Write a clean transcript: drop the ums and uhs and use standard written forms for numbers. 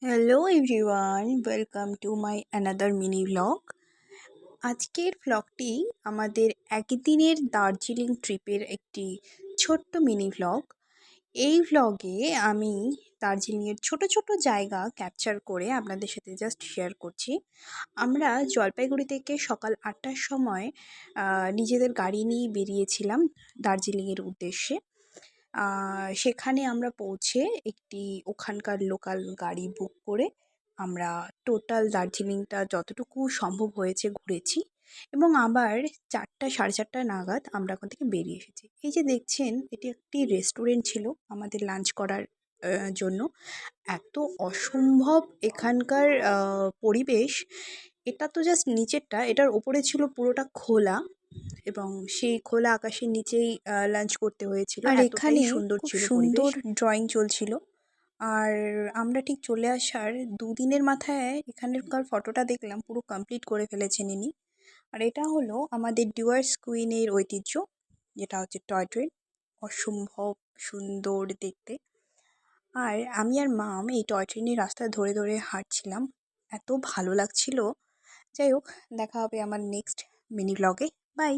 Hello everyone, welcome to my another mini vlog. আজকের ভ্লগটি আমাদের একদিনের দার্জিলিং ট্রিপের একটি ছোট্ট মিনি ভ্লগ। এই ভ্লগে আমি দার্জিলিংয়ের ছোট ছোট জায়গা ক্যাপচার করে আপনাদের সাথে জাস্ট শেয়ার করছি। আমরা জলপাইগুড়ি থেকে সকাল ৮টার সময় নিজেদের গাড়ি নিয়ে বেরিয়েছিলাম দার্জিলিংয়ের উদ্দেশ্যে। সেখানে আমরা পৌঁছে একটি ওখানকার লোকাল গাড়ি বুক করে আমরা টোটাল দার্জিলিংটা যতটুকু সম্ভব হয়েছে ঘুরেছি এবং আবার ৪টা সাড়ে ৪টা নাগাদ আমরা ওখান থেকে বেরিয়ে এসেছি। এই যে দেখছেন, এটি একটি রেস্টুরেন্ট ছিল আমাদের লাঞ্চ করার জন্য। এত অসম্ভব এখানকার পরিবেশ! এটা তো জাস্ট নিচেরটা, এটার ওপরে ছিল পুরোটা খোলা এবং সেই খোলা আকাশের নিচেই লাঞ্চ করতে হয়েছিল। আর এখানে সুন্দর ছিল, সুন্দর ড্রয়িং চলছিল। আর আমরা ঠিক চলে আসার দুদিনের মাথায় এখানকার ফটোটা দেখলাম, পুরো কমপ্লিট করে ফেলেছেন ইনি। আর এটা হলো আমাদের ডুয়ার্স কুইনের ঐতিহ্য, যেটা হচ্ছে টয় ট্রেন। অসম্ভব সুন্দর দেখতে। আর আমি আর মাম এই টয় ট্রেনের রাস্তা ধরে ধরে হাঁটছিলাম, এত ভালো লাগছিল। যাই হোক, দেখা হবে আমার নেক্সট মিনি ব্লগে। বাই।